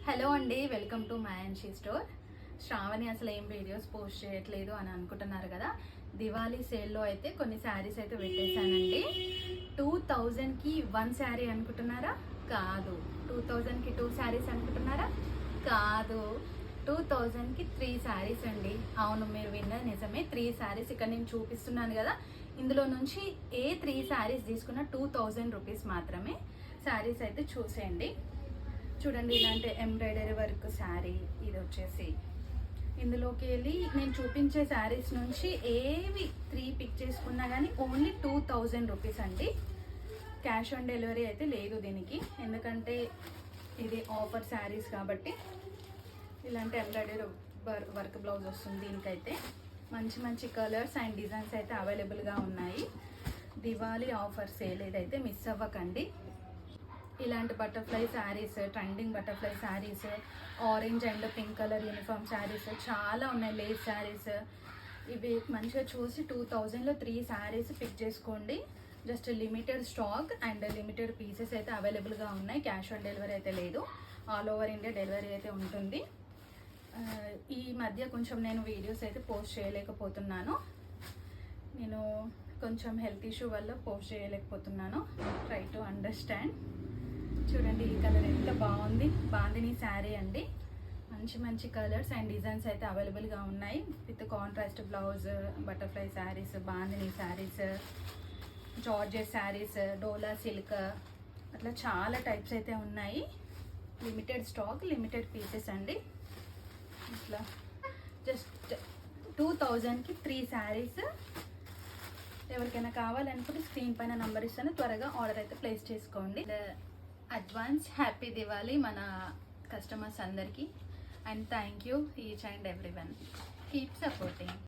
Hello అండి, welcome to మయాన్షి store. Shravani అసలు ఏం వీడియోస్ పోస్ట్ చేయట్లేదు అని అనుకుంటున్నారు కదా. దివాళీ సేల్లో అయితే కొన్ని శారీస్ అయితే పెట్టేశానండి. 2000కి 1 శారీ అనుకుంటున్నారా? కాదు. 2000కి 2 శారీస్ అనుకుంటున్నారా? కాదు. 2000కి 3 శారీస్ అండి. అవును, మీరు విన్నది నిజమే. 3 శారీస్ ఇక్కడ నేను చూపిస్తున్నాను కదా. ఇందులో నుంచి ఏ 3 శారీస్ తీసుకున్న 2000 రూపీస్ మాత్రమే. శారీస్ అయితే చూసేయండి. చూడండి, ఇలాంటి ఎంబ్రాయిడరీ వర్క్ శారీ. ఇది వచ్చేసి ఇందులోకి వెళ్ళి నేను చూపించే శారీస్ నుంచి ఏవి 3 పిక్ చేసుకున్నా కానీ ఓన్లీ 2000 రూపీస్ అండి. క్యాష్ ఆన్ డెలివరీ అయితే లేదు దీనికి, ఎందుకంటే ఇది ఆఫర్ శారీస్ కాబట్టి. ఇలాంటి ఎంబ్రాయిడరీ వర్క్ బ్లౌజ్ వస్తుంది దీనికైతే. మంచి మంచి కలర్స్ అండ్ డిజైన్స్ అయితే అవైలబుల్గా ఉన్నాయి. దివాళీ ఆఫర్ సేల్ ఇదైతే మిస్ అవ్వకండి. ఇలాంటి butterfly saris, trending butterfly saris, orange and pink colour uniform saris చాలా ఉన్నాయి. లేస్ శారీస్ ఇవి మంచిగా చూసి 2000లో 3 శారీస్ పిక్ చేసుకోండి. Just limited stock and limited pieces అయితే అవైలబుల్గా ఉన్నాయి. క్యాష్ ఆన్ డెలివరీ అయితే లేదు. ఆల్ ఓవర్ ఇండియా డెలివరీ అయితే ఉంటుంది. ఈ మధ్య కొంచెం నేను వీడియోస్ అయితే పోస్ట్ చేయలేకపోతున్నాను. నేను కొంచెం హెల్త్ ఇష్యూ వల్ల పోస్ట్ చేయలేకపోతున్నాను. Try to understand. చూడండి, ఈ కలర్ ఎంత బాగుంది. బాందిని శారీ అండి. మంచి మంచి కలర్స్ అండ్ డిజైన్స్ అయితే అవైలబుల్గా ఉన్నాయి. With contrast blouse, butterfly saris, bandhani saris, georgette saris, dola silk, అట్లా చాలా టైప్స్ అయితే ఉన్నాయి. లిమిటెడ్ స్టాక్, లిమిటెడ్ పీసెస్ అండి. ఇట్లా జస్ట్ 2000కి 3 శారీస్. ఎవరికైనా కావాలనుకుంటే స్క్రీన్ పైన నంబర్ ఇస్తాను, త్వరగా ఆర్డర్ అయితే ప్లేస్ చేసుకోండి. అడ్వాన్స్ హ్యాపీ దివాళీ మన కస్టమర్స్ అందరికీ. And thank you each and every one. Keep supporting.